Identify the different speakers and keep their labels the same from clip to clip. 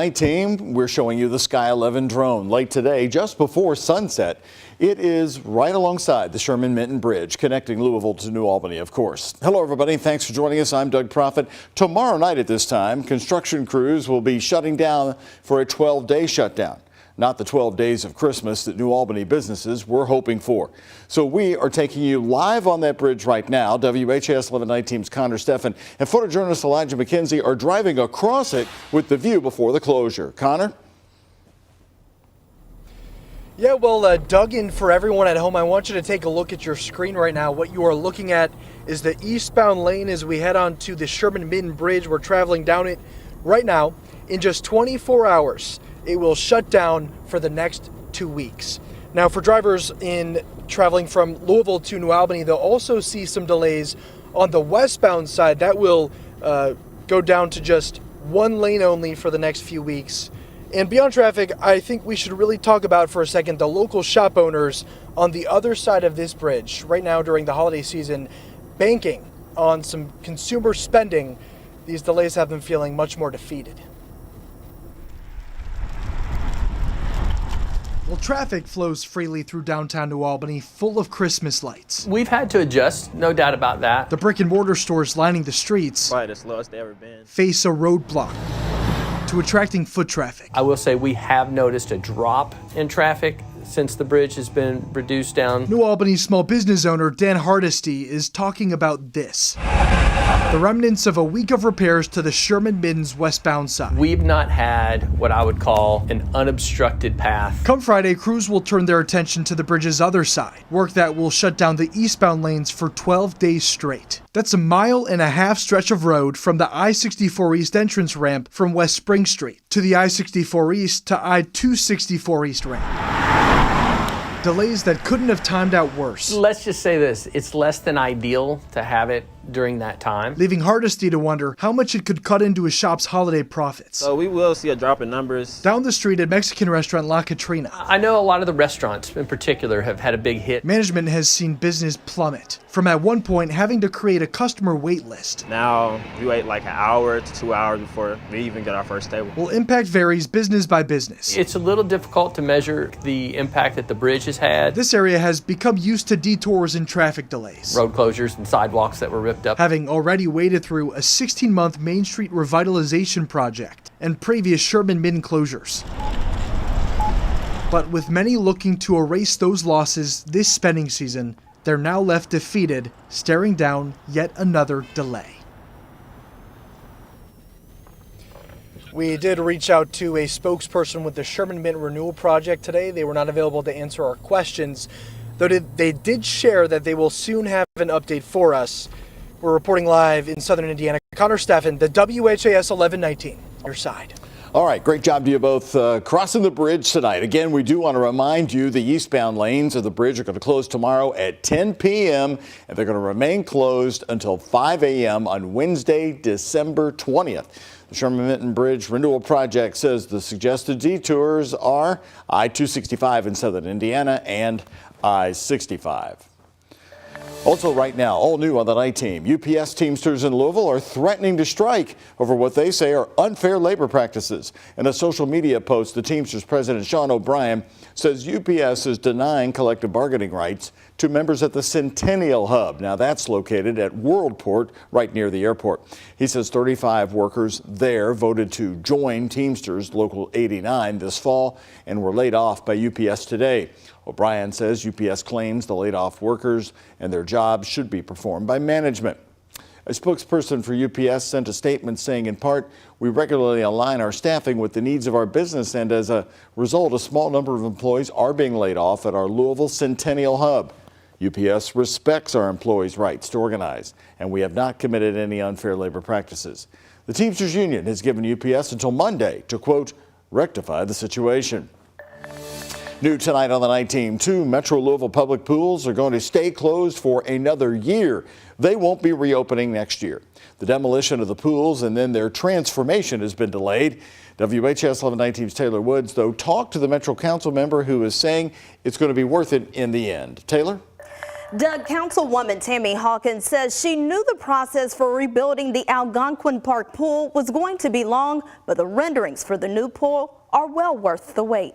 Speaker 1: Team, we're showing you the Sky 11 drone. Late today, just before sunset, it is right alongside the Sherman Bridge, connecting Louisville to New Albany, of course. Hello, everybody. Thanks for joining us. I'm Doug Proffitt. Tomorrow night at this time, construction crews will be shutting down for a 12-day shutdown. Not the 12 days of Christmas that New Albany businesses were hoping for. So we are taking you live on that bridge right now. WHAS11 Team's Connor Steffen and photojournalist Elijah McKenzie are driving across it with the view before the closure. Connor?
Speaker 2: Yeah, well, Doug, and for everyone at home, I want you to take a look at your screen right now. What you are looking at is the eastbound lane as we head on to the Sherman Bridge. We're traveling down it right now. In just 24 hours, it will shut down for the next 2 weeks. Now, for drivers in traveling from Louisville to New Albany, they'll also see some delays on the westbound side. That will go down to just one lane only for the next few weeks. And beyond traffic, I think we should really talk about for a second the local shop owners on the other side of this bridge. Right now, during the holiday season, banking on some consumer spending, these delays have them feeling much more defeated. Well, traffic flows freely through downtown New Albany, full of Christmas lights.
Speaker 3: We've had to adjust, no doubt about that.
Speaker 2: The brick and mortar stores lining the streets
Speaker 4: probably the slowest they've ever been.
Speaker 2: Face a roadblock to attracting foot traffic.
Speaker 3: I will say we have noticed a drop in traffic since the bridge has been reduced down.
Speaker 2: New Albany small business owner Dan Hardesty is talking about this. The remnants of a week of repairs to the Sherman westbound side.
Speaker 3: We've not had what I would call an unobstructed path.
Speaker 2: Come Friday, crews will turn their attention to the bridge's other side, work that will shut down the eastbound lanes for 12 days straight. That's a 1.5 mile stretch of road from the I-64 East entrance ramp from West Spring Street to the I-64 East to I-264 East ramp. Delays that couldn't have timed out worse.
Speaker 3: Let's just say this, it's less than ideal to have it during that time.
Speaker 2: Leaving Hardesty to wonder how much it could cut into his shop's holiday profits.
Speaker 4: So we will see a drop in numbers.
Speaker 2: Down the street at Mexican restaurant La Katrina.
Speaker 3: I know a lot of the restaurants in particular have had a big hit.
Speaker 2: Management has seen business plummet, from at one point having to create a customer wait list.
Speaker 4: Now we wait like an hour to 2 hours before we even get our first table.
Speaker 2: Well, impact varies business by business.
Speaker 3: It's a little difficult to measure the impact that the bridge has had.
Speaker 2: This area has become used to detours and traffic delays.
Speaker 3: Road closures and sidewalks that were ripped up.
Speaker 2: Having already waded through a 16-month Main Street revitalization project and previous Sherman closures. But with many looking to erase those losses this spending season, they're now left defeated, staring down yet another delay. We did reach out to a spokesperson with the Sherman Renewal Project today. They were not available to answer our questions, though they did share that they will soon have an update for us. We're reporting live in southern Indiana. Connor Steffen, the WHAS 1119, your side.
Speaker 1: All right, great job to you both crossing the bridge tonight. Again, we do want to remind you the eastbound lanes of the bridge are going to close tomorrow at 10 p.m. and they're going to remain closed until 5 a.m. on Wednesday, December 20th. The Sherman Bridge Renewal Project says the suggested detours are I-265 in southern Indiana and I-65. Also right now, all new on the night team, UPS Teamsters in Louisville are threatening to strike over what they say are unfair labor practices. In a social media post, the Teamsters president, Sean O'Brien, says UPS is denying collective bargaining rights to members at the Centennial Hub. Now that's located at Worldport, right near the airport. He says 35 workers there voted to join Teamsters Local 89 this fall and were laid off by UPS today. O'Brien says UPS claims the laid off workers and their jobs should be performed by management. A spokesperson for UPS sent a statement saying, in part, we regularly align our staffing with the needs of our business, and as a result, a small number of employees are being laid off at our Louisville Centennial Hub. UPS respects our employees' rights to organize, and we have not committed any unfair labor practices. The Teamsters Union has given UPS until Monday to, quote, rectify the situation. New tonight on the night team, 2 Metro Louisville public pools are going to stay closed for another year. They won't be reopening next year. The demolition of the pools and then their transformation has been delayed. WHAS 1119's Taylor Woods, though, talked to the Metro Council member who is saying it's going to be worth it in the end. Taylor?
Speaker 5: Doug Councilwoman Tammy Hawkins says she knew the process for rebuilding the Algonquin Park pool was going to be long, but the renderings for the new pool are well worth the wait.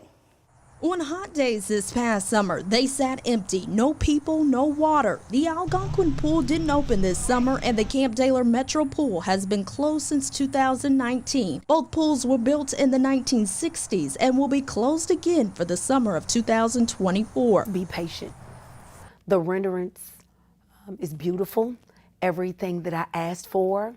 Speaker 6: On hot days this past summer, they sat empty. No people, no water. The Algonquin pool didn't open this summer, and the Camp Taylor Metro Pool has been closed since 2019. Both pools were built in the 1960s and will be closed again for the summer of 2024.
Speaker 7: Be patient. The renderings is beautiful. Everything that I asked for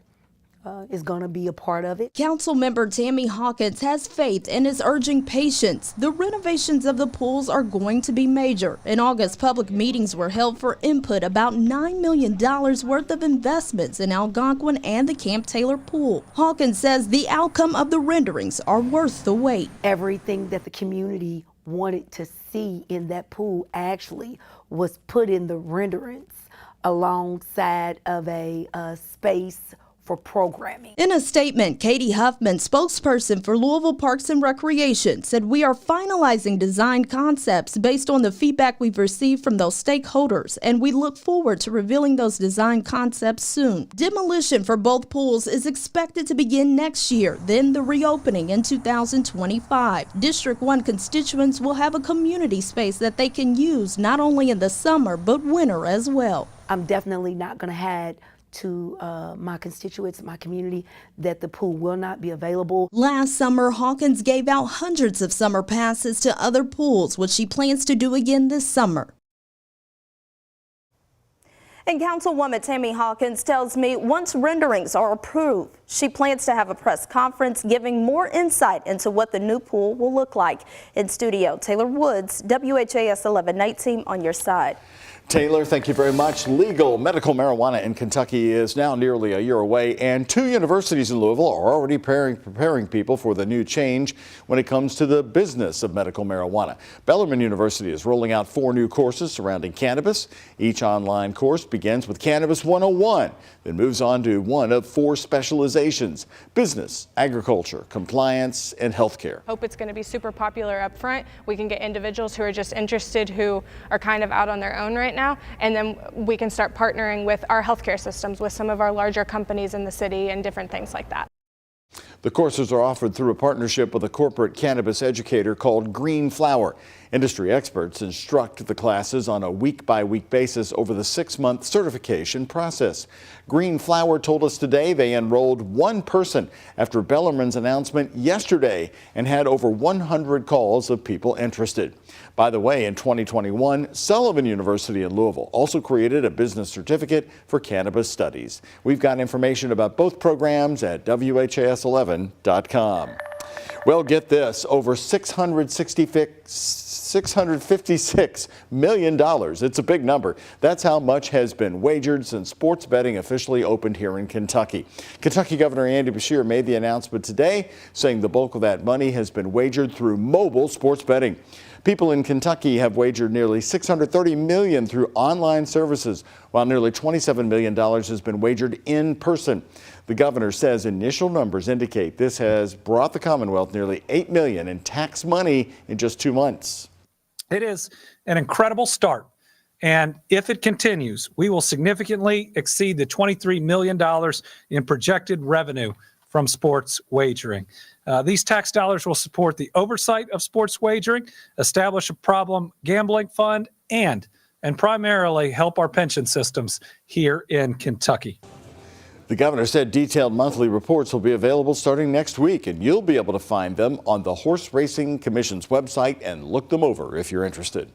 Speaker 7: is going to be a part of it.
Speaker 6: Councilmember Tammy Hawkins has faith and is urging patience. The renovations of the pools are going to be major. In August, public meetings were held for input about $9 million worth of investments in Algonquin and the Camp Taylor pool. Hawkins says the outcome of the renderings are worth the wait.
Speaker 7: Everything that the community wanted to see in that pool actually was put in the renderings alongside of a space for programming.
Speaker 6: In a statement, Katie Huffman, spokesperson for Louisville Parks and Recreation, said we are finalizing design concepts based on the feedback we've received from those stakeholders, and we look forward to revealing those design concepts soon. Demolition for both pools is expected to begin next year, then the reopening in 2025. District 1 constituents will have a community space that they can use not only in the summer but winter as well.
Speaker 7: I'm definitely not going to have to my constituents, my community, that the pool will not be available.
Speaker 6: Last summer, Hawkins gave out hundreds of summer passes to other pools, which she plans to do again this summer.
Speaker 5: And Councilwoman Tammy Hawkins tells me once renderings are approved, she plans to have a press conference giving more insight into what the new pool will look like. In studio, Taylor Woods, WHAS 11 Night Team on your side.
Speaker 1: Taylor, thank you very much. Legal medical marijuana in Kentucky is now nearly a year away, and 2 universities in Louisville are already preparing people for the new change when it comes to the business of medical marijuana. Bellarmine University is rolling out 4 new courses surrounding cannabis. Each online course begins with Cannabis 101, then moves on to one of 4 specializations: business, agriculture, compliance, and healthcare.
Speaker 8: Hope it's going to be super popular up front. We can get individuals who are just interested, who are kind of out on their own right now, and then we can start partnering with our healthcare systems, with some of our larger companies in the city and different things like that.
Speaker 1: The courses are offered through a partnership with a corporate cannabis educator called Green Flower. Industry experts instruct the classes on a week-by-week basis over the 6-month certification process. Green Flower told us today they enrolled 1 person after Bellarmine's announcement yesterday and had over 100 calls of people interested. By the way, in 2021, Sullivan University in Louisville also created a business certificate for cannabis studies. We've got information about both programs at WHAS11.com. Well, get this, over $656 million. It's a big number. That's how much has been wagered since sports betting officially opened here in Kentucky. Kentucky Governor Andy Beshear made the announcement today, saying the bulk of that money has been wagered through mobile sports betting. People in Kentucky have wagered nearly $630 million through online services, while nearly $27 million has been wagered in person. The governor says initial numbers indicate this has brought the Commonwealth nearly $8 million in tax money in just 2 months.
Speaker 9: It is an incredible start, and if it continues, we will significantly exceed the $23 million in projected revenue from sports wagering. These tax dollars will support the oversight of sports wagering, establish a problem gambling fund, and primarily help our pension systems here in Kentucky.
Speaker 1: The governor said detailed monthly reports will be available starting next week, and you'll be able to find them on the Horse Racing Commission's website and look them over if you're interested.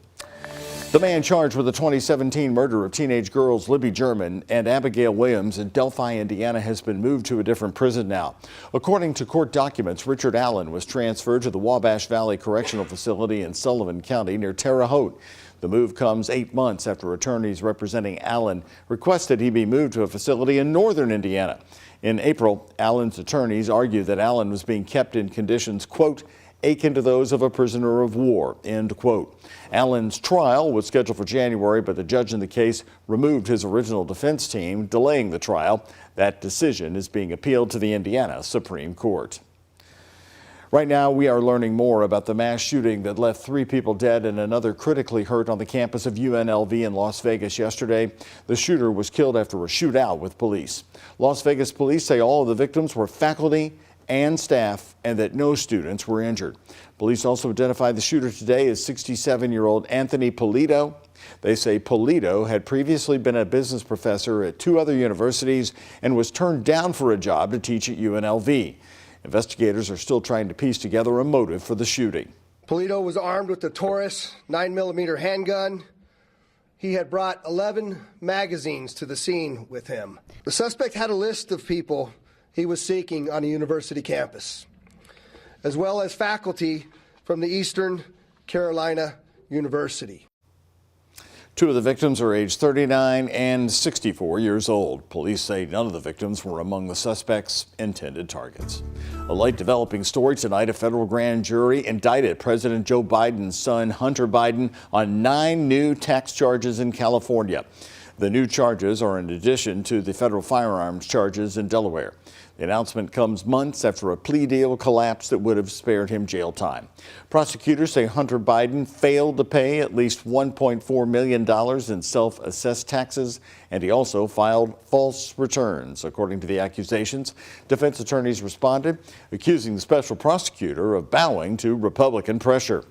Speaker 1: The man charged with the 2017 murder of teenage girls Libby German and Abigail Williams in Delphi, Indiana, has been moved to a different prison now. According to court documents, Richard Allen was transferred to the Wabash Valley Correctional Facility in Sullivan County near Terre Haute. The move comes 8 months after attorneys representing Allen requested he be moved to a facility in northern Indiana. In April, Allen's attorneys argued that Allen was being kept in conditions, quote, akin to those of a prisoner of war, end quote. Allen's trial was scheduled for January, but the judge in the case removed his original defense team, delaying the trial. That decision is being appealed to the Indiana Supreme Court. Right now, we are learning more about the mass shooting that left 3 people dead and another critically hurt on the campus of UNLV in Las Vegas yesterday. The shooter was killed after a shootout with police. Las Vegas police say all of the victims were faculty and staff and that no students were injured. Police also identified the shooter today as 67-year-old Anthony Polito. They say Polito had previously been a business professor at 2 other universities and was turned down for a job to teach at UNLV. Investigators are still trying to piece together a motive for the shooting.
Speaker 10: Polito was armed with a Taurus 9mm handgun. He had brought 11 magazines to the scene with him. The suspect had a list of people he was seeking on a university campus, as well as faculty from the Eastern Carolina University.
Speaker 1: 2 of the victims are aged 39 and 64 years old. Police say none of the victims were among the suspect's intended targets. A late developing story tonight, a federal grand jury indicted President Joe Biden's son, Hunter Biden, on 9 new tax charges in California. The new charges are in addition to the federal firearms charges in Delaware. The announcement comes months after a plea deal collapsed that would have spared him jail time. Prosecutors say Hunter Biden failed to pay at least $1.4 million in self-assessed taxes, and he also filed false returns. According to the accusations, defense attorneys responded, accusing the special prosecutor of bowing to Republican pressure.